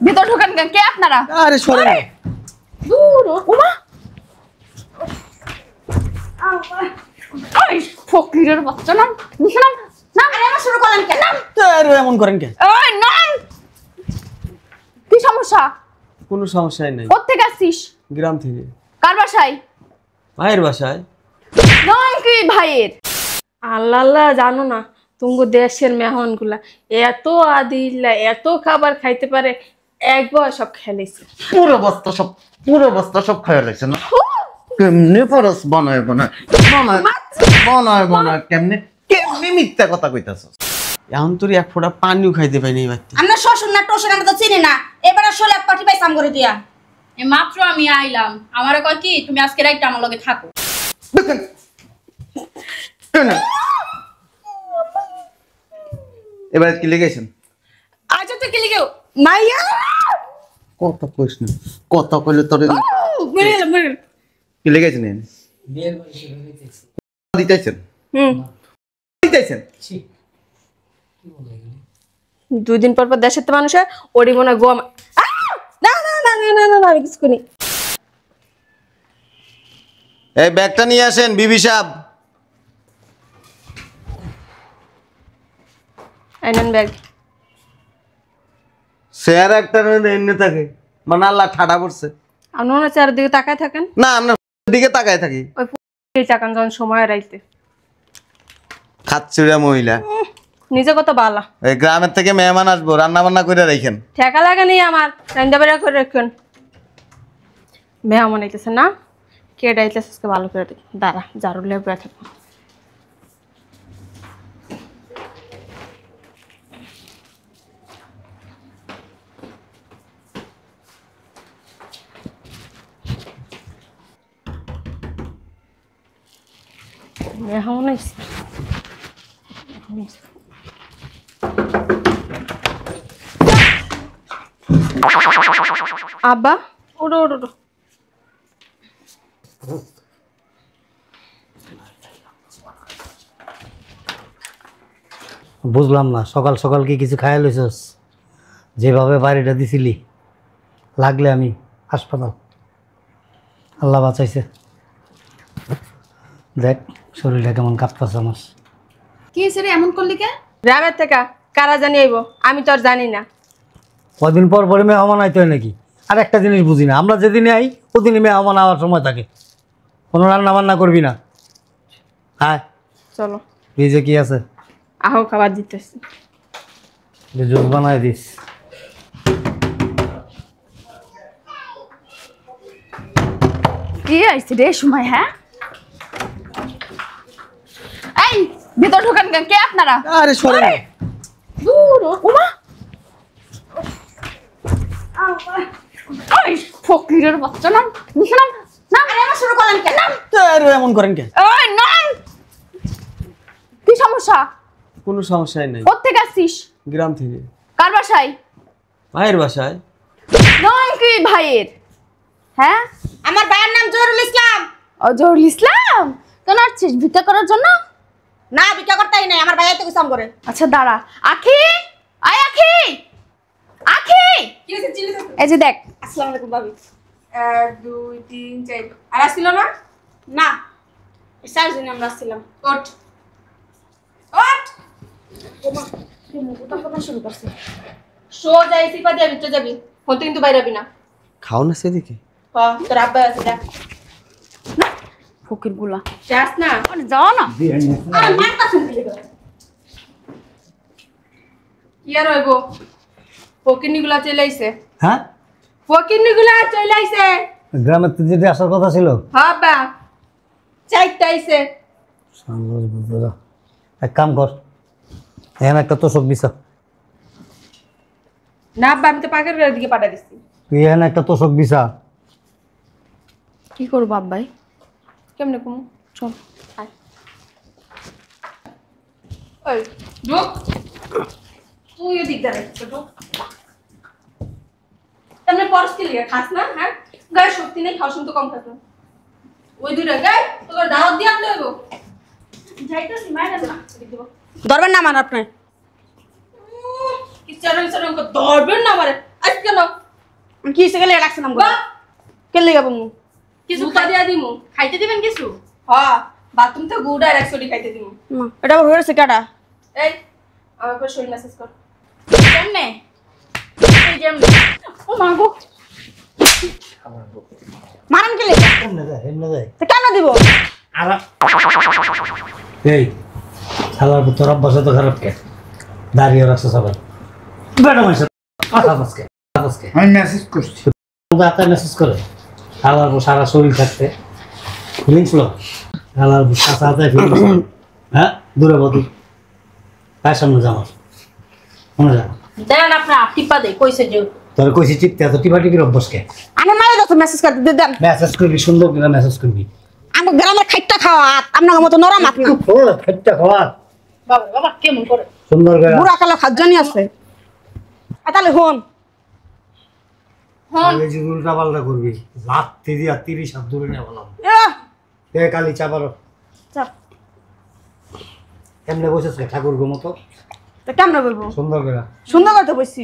ভিতর ঢোকেন কেন? কে আপনারা? আরে সরেন। দূর ওমা। ওই ফকিরের বাচ্চা নাম। নিশান নাম। আরে আমার শুরু করলেন কেন? আরে এমন করেন কেন? ওই নাম। কি সমস্যা? কোনো সমস্যাই নাই। কোত্থেকে আসছিস? গ্রাম থেকে। কার বাসায়? ভাইয়ের বাসায়। নাম কি ভাইয়ের? আল্লাহ আল্লাহ, জানো না তুঙ্গ দেশের মেহমানগুলা এত আদিল্লা এত খাবার খাইতে পারে, একবার সব খেলেছে। পুরো বস্তা সব খাইয়া লাগছে না। কেমনে ফরস বানায় কেমনে মিথ্যা কথা কইতাছস? এখন তোর এক ফোঁটা পানিও খাইতে পাইনি এই বাচ্চা। আমরা শ্বশুর না টশুর আমরা তো চিনি না, এবারে শোলে পাটি পাইছাম করে দিয়া। এই মাত্র আমি আইলাম, আমারে কয় কি তুমি আজকে রাইটটা আমার লগে থাকো। এবার কি লিখেছেন? আচ্ছা তো কি লিখেও মাইয়া কত কইস না, কত কইলে তোর মেরে কি লিখেছেন? দিতেছেন দিতেছেন 2 দিন পর পর দেশের তো মানুষ ওরই মনে গোয়া। না না না না না না, আমি কিছু করি। এই ব্যাগটা নিয়ে আসেন বিবি সাহেব। আইনেন ব্যাগ। শেয়ার একটা এমনি থাকে মানে আল্লাহ ঠাডা পড়ছে। আপনারা চারদিকে তাকায় থাকেন না, আমরা দিকে তাকায় থাকি। ওই চাকান যখন সময় রাইতে খাচ্ছুড়া মহিলা। নিজে কত বালা। এই গ্রামের থেকে মেহমান আসবো, রান্না বান্না করে রাখেন। ঠেকা লাগে নেই আমার, রান্না বেড়া করে রাখুন। মেহমান আইতেছে না, কে ডাইতেছে ভালো করে দেখ। দাঁড়া ঝাড়ু লেগে থাকবো। মেহমান আইছে। আব্বা ওড়ো ওড়ো ওড়ো। বুঝলাম না, সকাল সকাল কি কিছু খাইয়া লইছস? যেভাবে বাড়িটা দিছিলি লাগলে আমি হাসপাতাল। আল্লাহ বাঁচাইছে। দেখ শরীরটা কেমন কাঁপতাছে আমার। কি হইছে এমন করলি কে? গ্রামের থেকে কারা জানি আইব, আমি তো আর জানি না। কদিন পর পরে মেহমান আইতে হয় নাকি? আর একটা জিনিস বুঝি না, আমরা যেদিনে আই ওদিনই মেহমান আওয়ার সময় থাকে। কোনো রান্না বান্না করবি না? হ্যাঁ চলো ফ্রিজে কি আছে? আহো খাবার দিতেছি। জুস বানাই দিস। কি আইছে রে সময়? হ্যাঁ এই ভিতর ঢোকেন কেন? কে আপনারা? আরে সরেন। দূর ওমা। ওই ফকিরের বাচ্চা নাম। নিশান নাম। আরে আমার শুরু করলেন কেন? আরে এমন করেন কেন? ওই নাম। কি সমস্যা? কোনো সমস্যাই নাই। কোত্থেকে আসছিস? গ্রাম থেকে। কার বাসায়? ভাইয়ের বাসায়। নাম কি ভাইয়ের? হ্যাঁ আমার ভাইয়ের নাম জহুরুল ইসলাম। জহুরুল ইসলাম। কেন আসছিস? ভিক্ষা করার জন্য? না, ভিক্ষা করতেই নাই, আমার ভাই তো কিছু করে। আচ্ছা দাঁড়া। আখি আয় আখি। আখি কি হইছে? চিল্লি এই যে দেখ। আসসালামু আলাইকুম ভাবি। 1 2 3 4 আর আসছিল না? না, চার দিন আমরা আসছিলাম। ওঠ ওঠ। ওমা, কি মুখটা কথা শুরু করছে। সোজা এই সিপা দিয়ে ভিতরে যাবি, হতে কিন্তু বাইরে যাবি না। খাও না সেদিকে। হ্যাঁ তোর আব্বা আছে, দেখ ফকির গুলা যাস না। যাও না। আর মারতা শুনতে লিগো। কি আর হইব, ফকিরনিগুলা চলে আইছে। হ্যাঁ ফকিরনিগুলা চলে আইছে। গ্রামের থেকে যেতে আসার কথা ছিল। হ্যাঁ বা চাইতে আইছে। এক কাম কর, এখানে একটা তোষক বিছা। না আব্বা, আমি তো পাকের দিকে পাঠা দিচ্ছি। তুই এখানে একটা তোষক বিছা। কি করবো আব্বাই? কেমনে কম চল আয়। ওই ঢোক, তুই এদিক দাঁড়াইছিস ঢোক। তেমনি পরস্কি লিগে খাস না? হ্যাঁ গায়ে শক্তি নেই, খাওয়া শুনতে কম খাস না। ওই দুইটা গায়ে তোর দাওয়াত দিয়ে আনতে হইব। যাইতেছি মায়ের না দিব। ধরবেন না আমার আপনি। কি চ্যালেঞ্জ চ্যালেঞ্জ ধরবেন না আমারে আজকে না কি হইছে গেলে রাখছিলাম গো কেলে যাবো মু কিছু খাইয়া দিমু খাইতে দিবেন কিছু হ্যাঁ বাথরুম থেকে গুড়া আর একশোটি খাইতে দিমু মা এটা আবার হয়েছে কেডা এই আমার করে শরীর মেসেজ কর কেমনে এই যেমনি ও মা গো মারান কেলে এমনে যায় তো কেন দিব আর এই শালার তোর অভ্যাস তো খারাপ কে দাঁড়িয়ে রাখছো সবাই বেটা মানুষের কথা বসকে আমি মেসেজ করছি রাতে মেসেজ করে শালার সারা শরীর থাকতে ফিলিংস লো শালার কাঁচা হাতে ফিলিংস হ্যাঁ দূরে বধু তার সামনে যাওয়ার মনে যা দেন আপনার টিপা দে কইছে যে তোর কইছি চিপতে এত টিপাটিপির অভ্যাসকে আমি মারে তো মেসেজ করতে দিয়ে দেন মেসেজ করবি সুন্দর করে মেসেজ করবি আমি গ্রামের খাইটা খাওয়া আপনার মতো নরম হাত না খাইটা খাওয়া বাবা বাবা কেমন করে সুন্দর করে বুড়া কালো খাদ্যনি আছে তাহলে হন তাহলে যে উল্টা পাল্টা করবি লাত্তি দিয়া 30 হাত দূরে নিয়ে বললাম এ কালি চাপারো চাপ এমনি বসেছ ঠাকুর গো মতো তো কেমনে বলবো সুন্দর করে সুন্দর করতে বসছি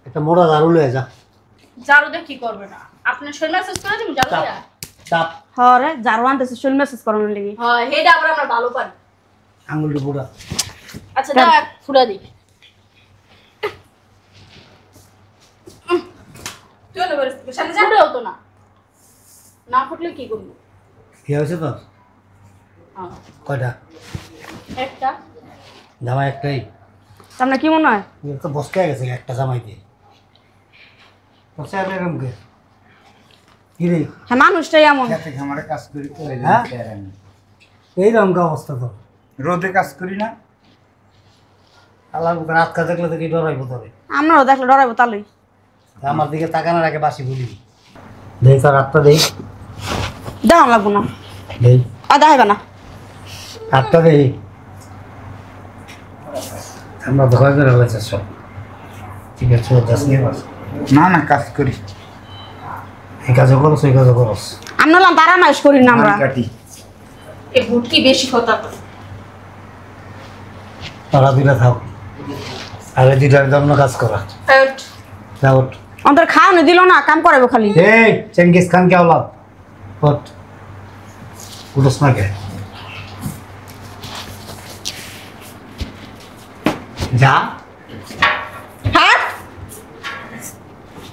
একটা মোড়া দারু লয়ে যা জারু দিয়ে কি করবে না আপনি শরীর মেসেজ করে দিন জারু চাপ দিয়া চাপ হরে জারু আনতেছে শোল মেসেজ করানোর লাগি হ্যাঁ হেডা আবার আমরা ভালো পারি আঙুলটা পুরা আচ্ছা দা ফুলা দি তুই না বলিস সামনে যাবে হতো না না ফুটলে কি করব কি হয়েছে তোর হ্যাঁ কয়টা একটা জামাই একটাই আপনার কি মনে হয় তো বসকে গেছে একটা জামাই দিয়ে বসে আর এরকম কে কি রে হ্যাঁ মানুষটাই এমন খেতে খামারে কাজ করি তো এই হ্যাঁ? জন্য আর আমি। এইরকম অবস্থা তো রোদে কাজ করি না আল্লাহ রাত কা দেখলে তো কি ডরাইবো তবে আমরাও দেখলে ডরাইবো তালই আমার দিকে তাকানোর আগে বাসি বলি দেই তো রাতটা দেই দেওয়া লাগবো না দেই আর দেখাইবে না রাতটা দেই আমরা ধোয়া করে রয়েছে সব ঠিক আছে দশ নিয়ে বাস না না কাজ করি এই কাজও করস ওই কাজও করস আমরা হলাম তারা মাইশ করি না আমরা ধান কাটি এই ভুটকি বেশি কথা কয় তারা দুইটা থাক আগে দুইটার জন্য কাজ করা আউট যাও আমাদের খাওয়ানো দিল না কাম করাবো খালি এই চেঙ্গিস খান কে औलाद ওঠ উঠোস না কে যা হ্যাঁ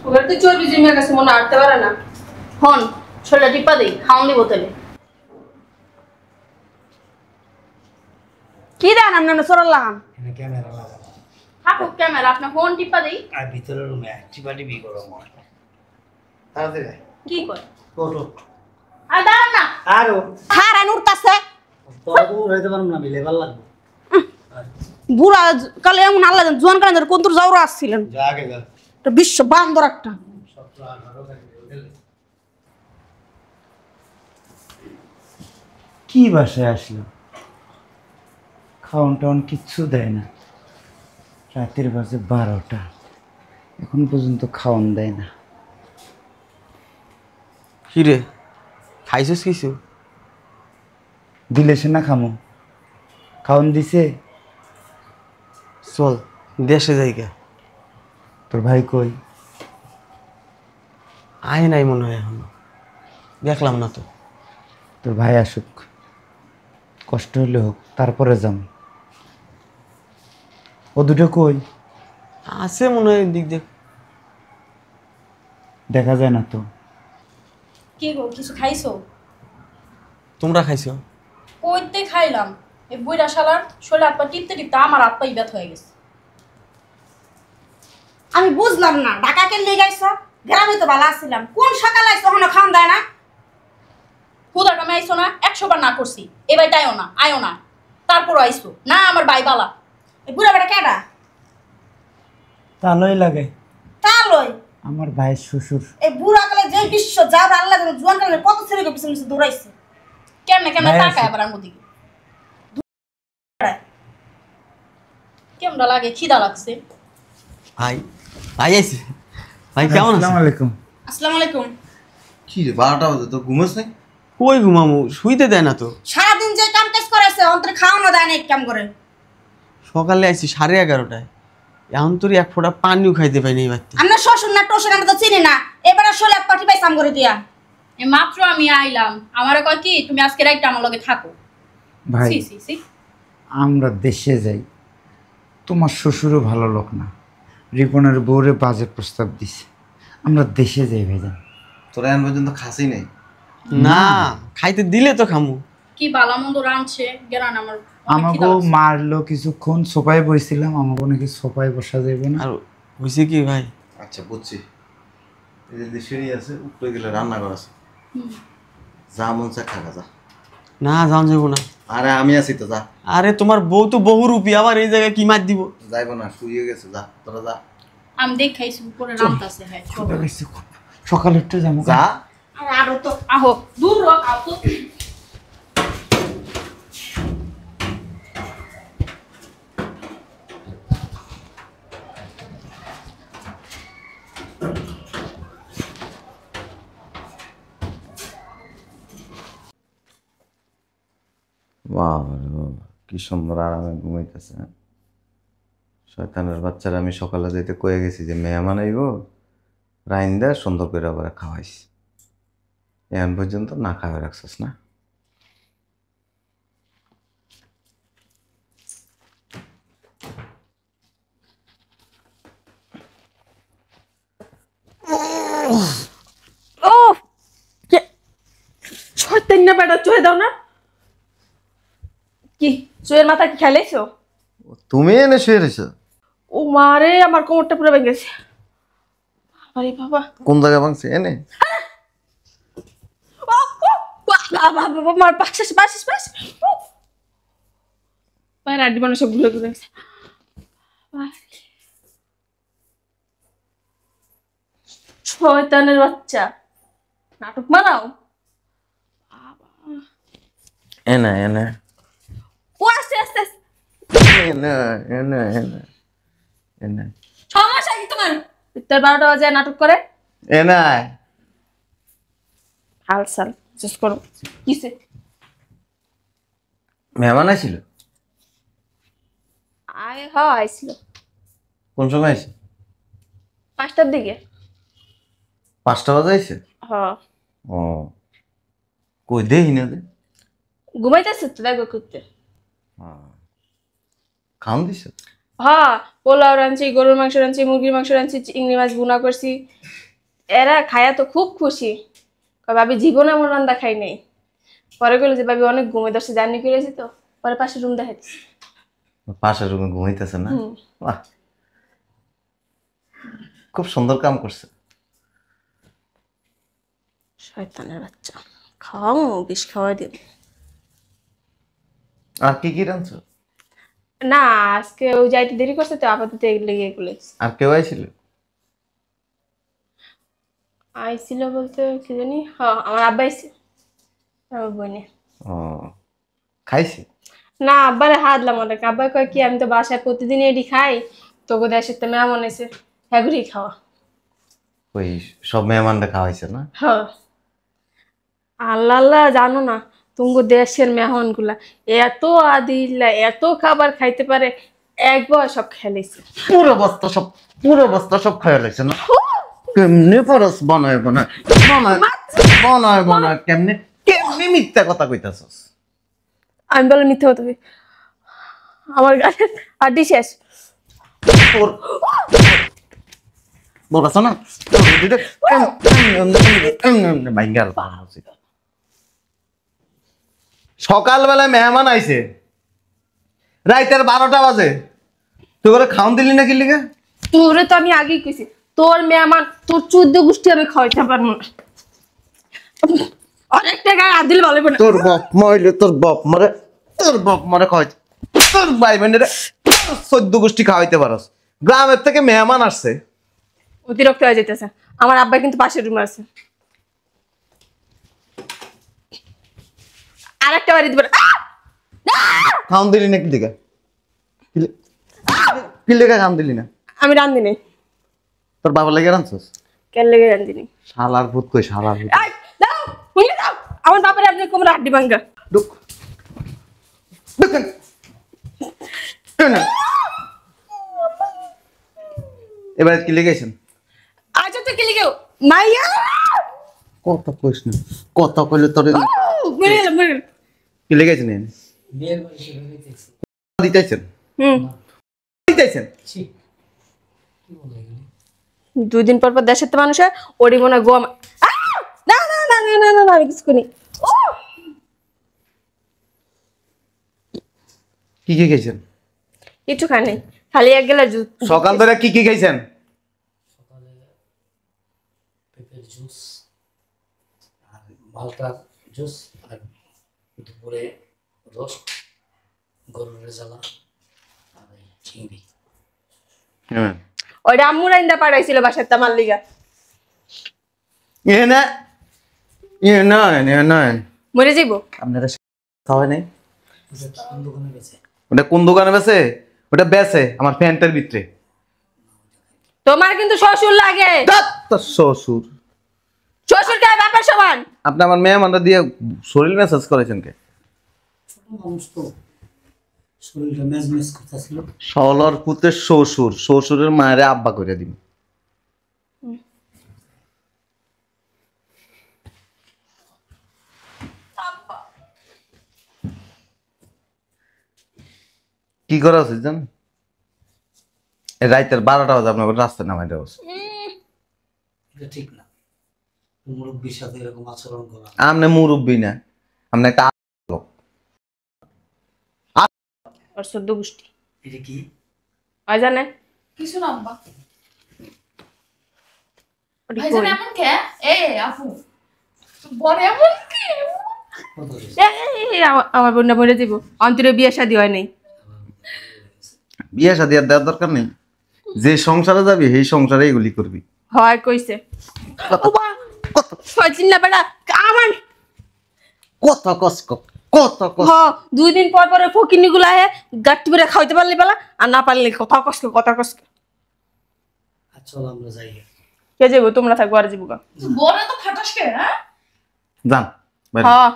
ওগুলো তো চর্বি জমে গেছে মনে আটতে পারে না হন ছোলা টিপা দেই খাওন দিব তাহলে কি দেন আপনি সরল লাগান এনে ক্যামেরা লাগা থাকুক ক্যামেরা আপনি ফোন টিপা দেই আর ভিতরে রুমে টিপাটিপি করো মনে তাড়াতাড়ি আয়। কি করে ওঠ ওঠ আর দাঁড়ান না আর খার আইন উঠতাছে তোর দূর হইতে পারবো না মিলে ভালো লাগবে বুড়া কালে এমন আল্লাহ জানে, জোয়ান কালে কোন তোর যাওরা আসছিলেন যা আগে যা একটা বিশ্ব বান্দর একটা কি বাসায় আসলো খাওয়ান টাউন কিচ্ছু দেয় না রাতের বাজে 12টা এখন পর্যন্ত খাওয়ান দেয় না কি রে খাইছিস কিছু দিলে সে না খামো খাওয়ান দিছে চল দেশে যাইগা তোর ভাই কই আয় নাই মনে হয় এখনো দেখলাম না তো তোর ভাই আসুক কষ্ট হলে হোক তারপরে যাম ও দুটো কই আছে মনে হয় দিক দেখ দেখা যায় না তো কি গো কিছু খাইছো তোমরা খাইছো কইতে খাইলাম এই বুইড়া শালার শরীর হাত পা টিপতে টিপতে আমার হাত পাই ব্যথা হয়ে গেছে আমি বুঝলাম না ঢাকা কে লিয়ে গাইছো গ্রামে তো ভালো আসছিলাম কোন সকালে আইছো হনো খাওন দেয় না হুদাটা আমি আইসো না 100 বার না করছি এবার তাইও না আয়ো না তারপর আইসো না আমার ভাই বালা এই বুড়া বেটা কেডা তালই লাগে তা লই আমার ভাইয়ের শ্বশুর এই বুড়া কালে যে বিশ্ব যার আল্লাহ জানে, জোয়ান কালে কত ছেলেকে পিছনে পিছনে দৌড়াইছে কেমনে কেমনে ভাই তাকায় আছে। আবার আমার দিকে কেমন লাগে খিদা লাগছে ভাই ভাই আইছে ভাই কেমন আসসালামু আছিস আলাইকুম আসসালামু আলাইকুম কি রে 12টা বাজে তোর ঘুমাস নাই? কই ঘুমামু শুইতে দেয় না তো সারাদিন যে কাম কাজ করাইছে অন্তরে খাওয়ানো দেয় না এক কাম করে সকালে আইছি 11:30টায়, এখন তোর এক ফোঁটা পানিও খাইতে পাইনি এই বাড়িতে। আমরা শ্বশুর না টশুর আমরা তো চিনি না, এবারে শোলে পাটি পাইছাম করে দিয়া। এই মাত্র আমি আইলাম, আমারে কয় কি তুমি আজকে রাইটটা আমার লগে থাকো। ভাই সি সি সি আমরা দেশে যাই, তোমার শ্বশুরও ভালো লোক না, রিপনের বউরে বাজে প্রস্তাব দিছে, আমরা দেশে যাই ভাইজান। তোরা এখন পর্যন্ত খাসি নেই। না খাইতে দিলে তো খামু। কি বালামন্দ রাঁধছে গেরান আমার আমাকেও মারলো কিছুক্ষণ, সোফায় বসছিলাম, আমাকে নাকি সোফায় বসা যাবে না। আর হয়েছে কি ভাই, আচ্ছা বুঝছি, এই যে সিঁড়ি আছে উপরে গেলে রান্নাঘর আছে, যা মন চা খাগা যা। না যাও যাবো না। আরে আমি আছি তো, যা। আরে তোমার বউ তো বহুরূপী, আবার এই জায়গায় কি মার দিব? যাইব না, শুয়ে গেছে, যা তোরা যা। আমি দেখাইছি উপরে রাঁধতাছে। হ্যাঁ সকালে একটু যাবো। যা আর আরো তো আহো দূর রক আও তো। বাবা রে বাবা, কি সুন্দর আরামে ঘুমাইতেছে। শয়তানের বাচ্চারা, আমি সকালে যাইতে কয়ে গেছি যে মেহমান আইব, রাইন্দা সুন্দর করে আবার খাওয়াইস, এখন পর্যন্ত না খাওয়া রাখছিস না। ও ছয়তেন না বেটা, চুয়ে দাও না। কি চুয়ের মাথা কি খেলেছো? তুমি এনে শুয়ে রয়েছ? ও মারে, আমার কোমরটা পুরো ভেঙে গেছে। আরে বাবা, কোন জায়গায় ভাঙছে এনে? আমার বাসিস বাসিস বাস পায়ের আড্ডি মানুষ সব ঘুরে ঘুরে গেছে। শয়তানের বাচ্চা, নাটক মানাও। এনে এনে ও আস্তে আস্তে এনে এনে এনে এনে সমস্যা কি তোমার? তোর 12টা বাজে নাটক করে এনে হাল সাল শেষ করো। কিসে মেহমান আইছিল? আয় হ্যাঁ আইছিল। কোন সময় আইছে? 5টার দিকে। 5টা বাজে আইছে? হ্যাঁ ও কই দেই না দে। ঘুমাইতেছে তো দেখো করতে। খাওন দিছ? হ্যাঁ পোলাও রাঁধছি, গরুর মাংস রাঁধছি, মুরগির মাংস রাঁধছি, চিংড়ি মাছ ভুনা করছি। এরা খায়া তো খুব খুশি, ভাবি জীবনে এমন রান্না খাই নাই। পরে গেলো যে ভাবি অনেক ঘুমে দশে জার্নি করেছি তো, পরে পাশে রুম দেখাচ্ছি। পাশের রুমে ঘুমাইতেছে না? বাহ, খুব সুন্দর কাম করছে। শয়তানের বাচ্চা, খাওয়াও বিষ খাওয়াই দেব। আর কি কি রাঁধছো? না আজকে ওই যাইতে দেরি করছে তো, আপাতত এগুলো এগুলো আর কেউ আইছিল? আইছিল বলতে কি জানি, হ্যাঁ আমার আব্বা আইছে, আমার বোনে। ও খাইছি? না আব্বারে হাতলাম অনেক। আব্বা কয় কি আমি তো বাসায় প্রতিদিন এটি খাই, তোকে দেশের তো মেহমান এসে হ্যাগুড়ি খাওয়া। ওই সব মেহমানরা খাওয়াইছে না? হ্যাঁ আল্লাহ আল্লাহ, জানো না তুঙ্গ দেশের মেহমান গুলা এত আদিল্লা, এত খাবার খাইতে পারে, একবার সব খেলেছে। পুরো বস্তা সব খাওয়া লাগছে না? কেমনে পরস বানায় বানায় কেমনে কেমনে মিথ্যা কথা কইতাছস? আমি বলে মিথ্যে হতে হবে, আমার গায়ে আড্ডি শেষ। তোর বলছ না সকালবেলায় মেহমান আইছে, রাইতের 12টা বাজে, তুই করে খাওন দিলি না কি লিগা? তোরে তো আমি আগেই কইছি, তোর মেহমান তোর 14 গোষ্ঠী আমি খাওয়াইতে পারবো না। অনেকটা গায়ে হাত দিলে ভালো না। তোর বাপ মরে খাওয়াইতে, তোর ভাই বোনের 14 গোষ্ঠী খাওয়াইতে পারস। গ্রামের থেকে মেহমান আসছে, অতিরিক্ত হয়ে যেতেছে। আমার আব্বা কিন্তু পাশের রুমে আছে, আরেকটা বাড়ি দিবে। খাওন দিলি না কি লিগা? কি লিগা খাওন দিলি না? আমি রান্ধি নেই। তোর বাবার লাগে রাঁধছস? কেন লেগে রান্ধি নেই? শালার ভূত কই, শালার ভূত। দাও ভুলে দাও, আমার বাপের আপনি কোমরে হাড্ডি ভাঙ্গা। ঢুক ঢুক এবার কি লেগেছেন? আচ্ছা তো কি লিখেও মাইয়া কত কইস না, কত কইলে তোর মরে গেল মরে গেল। কি লেগেছেন? বিয়ের বয়সে হইতেছে দিতেছেন হুম দিতেছেন ছি কি বলে এগুলি 2 দিন পর পর দেশের তো মানুষ ওরি মনে গোয়া না না না না না না না আমি কিছু করি কি কি খাইছেন? কিছু খাই নাই খালি এক গেলা জুস সকাল ধরে কি কি খাইছেন? সকালে পেঁপের জুস আর মালটার জুস আর দুপুরে রোস্ট গরুর রেজালা আর এই চিংড়ি হ্যাঁ ওইটা আম্মু রাইন্দা পাঠাইছিল বাসার তামার লিগা এ না মরে যাইব আপনারা খাওয়াই নাই? ওটা কোন দোকানে গেছে ওটা কোন দোকানে বেছে? ওটা বেছে আমার প্যান্টের ভিতরে। তোমার কিন্তু শ্বশুর লাগে ধ্যাৎ, তোর শ্বশুর। শ্বশুর কে ব্যাপার সমান আপনি আমার মেহমানরা দিয়ে শরীর মেসেজ করেছেন কে? ছোট মানুষ তো শরীরটা মেজমেজ করতেছিল সলর পুতের শ্বশুর, শ্বশুরের মায়ের আব্বা করে দিন। কি করা উচিত জান? রাইতের 12টা বাজে আপনার রাস্তায় নামাই দেওয়া উচিত। এটা ঠিক না মুরব্বীর সাথে এরকম আচরণ করা আপনি মুরব্বী না, আপনি একটা লোক। আর সদ্য গোষ্ঠী এটা কি আয় জানে কিছু না আব্বা ওটি ভাইজান কই? এমন কে আপু বড় এমন কি কত দিয়েছে? আমার বোনটা মরে যাইব অন্তরে বিয়ে শাদী হয় নাই বিয়ে শাদী আর দেওয়ার দরকার নেই। যে সংসারে যাবি সেই সংসারে এগুলি করবি। হয় কইছে চিন্না বেড়া আমার কত কষ্ট, কত কষ্ট। 2 দিন পর পর ফকিনি গুলা গাট্টি বেড়ে খাইতে পারলি বেলা আর না পারলে কথা কষ্ট আর চল আমরা যাই কে যাবো তোমরা থাকবো আর যাবো গা বড় তো খাটাস কে হ্যাঁ যান বাইরে। হ্যাঁ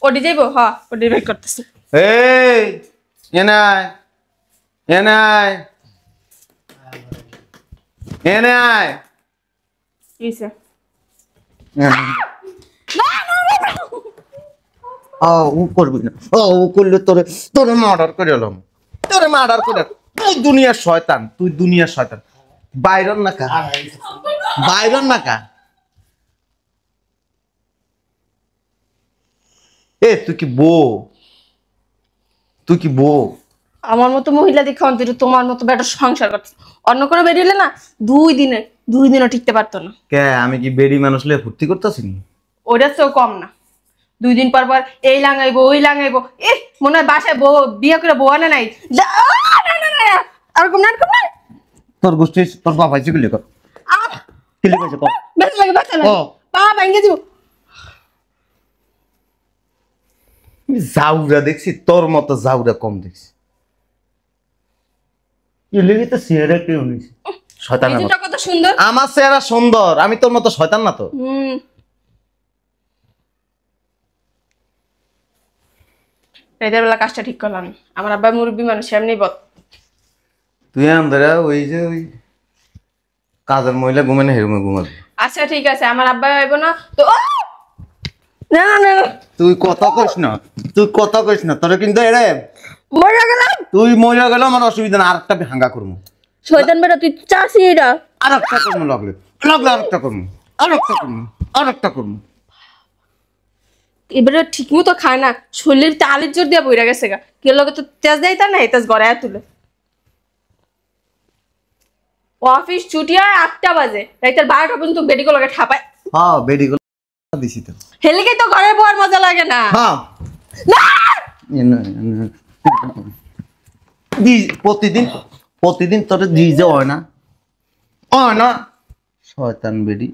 ওটি যাইবো হ্যাঁ ওটি বের করতেছে এই এনাই এনাই এনাই কিসে ও করবি না, ও করলে তোরে মার্ডার করে এলাম, তোরে মার্ডার করে। তুই দুনিয়ার শয়তান, তুই দুনিয়ার শয়তান। বাইরন না কা, বাইরন না কা। এ তুই কি বউ? তুই কি বউ? আমার মতো মহিলা দেখে অন্তত তোমার মতো বেটা সংসার করতে অন্য কোনো বেরিয়ে না 2 দিনও টিকতে পারতো না কে আমি কি বেডি মানুষ লে ফুর্তি করতেছি? ওটা তো কম না 2 দিন পর পর এই লাগাইবো ওই লাগাইবো মনে হয় বাসায় বউ বিয়ে করে বউ আনে নাই এরকম না তোর গোষ্ঠী তোর বাবা হয়েছে কি লেখো কি লিখেছে কর। বেশ লাগে পা ভাঙ্গে দিব জাউরা দেখছি, তোর মতো জাউরা কম দেখছি। কি লিখিতে চেহারা কেউ নিছে শয়তান। কিছুটা কত সুন্দর আমার চেহারা সুন্দর, আমি তোর মতো শয়তান না তো। রাতের বেলা কাজটা ঠিক করলাম আমার আব্বা মুরব্বী মানুষ এমনি বদ তুই আন্দারা ওই যে ওই কাজের মহিলা ঘুমে না হেরুমে ঘুমাবি। আচ্ছা ঠিক আছে আমার আব্বা আইব না তো না না না তুই কথা কইস না, তুই কথা কইস না, তোরে কিন্তু এরে মরে গেলাম তুই মরে গেল আমার অসুবিধা না, আরেকটা ভাঙ্গা করবো, শয়তান বেটা তুই চাষি এটা আরেকটা করবো, লাগলে লাগলে আরেকটা করবো, আরেকটা করবো, আরেকটা করবো। এবারে ঠিক মতো খায় না শরীরের তালের জোর দিয়ে বইরা গেছে গা কে লগে তো তেজ দেয় তা না তেজ গড়ায় তুলে অফিস ছুটি হয় 8টা বাজে রাইতের 12টা পর্যন্ত বেডিকো লগে ঠাপায় হ্যাঁ বেডি গুলো দিছি তো। হেলিকে তো ঘরে বউর মজা লাগে না হ্যাঁ না প্রতিদিন তোর ডিজে হয় না শয়তান বেডি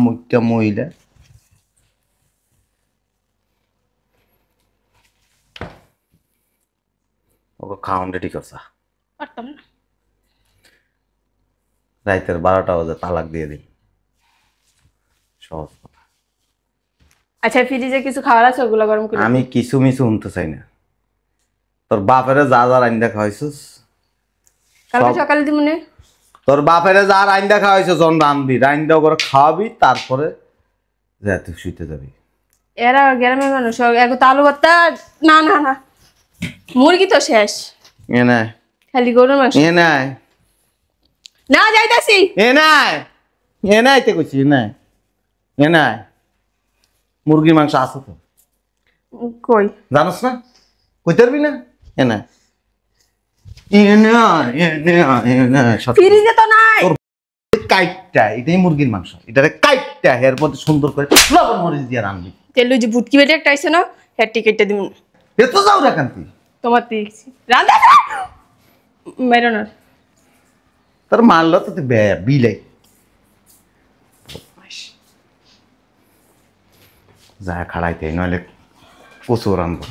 মুখ্য মহিলা। ওকে খাওয়ান রেডি করছা পারতাম না রাইতের 12টা বাজে তালাক দিয়ে দিই, সহজ কথা। আচ্ছা ফ্রিজে কিছু খাবার আছে ওগুলো গরম করে আমি কিছু মিছু শুনতে চাই না। তোর বাপেরে যা যা রান্না খাওয়াইছিস কালকে সব- সকালে দিমুনে তোর বাপের যা রাইন্দা খাওয়াইছে জন রান্ধবি, রাইন্দা করে খাওয়াবি, তারপরে যা তুই শুইতে যাবি। এরা গ্রামের মানুষ এখন তো আলু ভর্তা, না না না মুরগি তো শেষ, এ নাই, খালি গরুর মাংস। এ নাই, না যাইতাছি। এ নাই, এ নাই তে কইছি, এ নাই, এ নাই। মুরগির মাংস আছে তো, কই জানোস না? কইতে পারবি না? এ নাই, এ নাই, এ নাই, এ নাই। ফ্রিজে তো নাই। কাইটটা, এটাই মুরগির মাংস, এটারে কাইটটা এর মধ্যে সুন্দর করে লবণ মরিচ দিয়ে রান্নবি। তেলু যে ভুটকি বেটে একটা আইছে না, হ্যাঁ টিকেটটা দিন। এত যাও রাখান্তি তোমার দেখছি রান্না মেরো না। তার মারলো তো বিলাই যা খাড়াইতে, নইলে প্রচুর আনবো।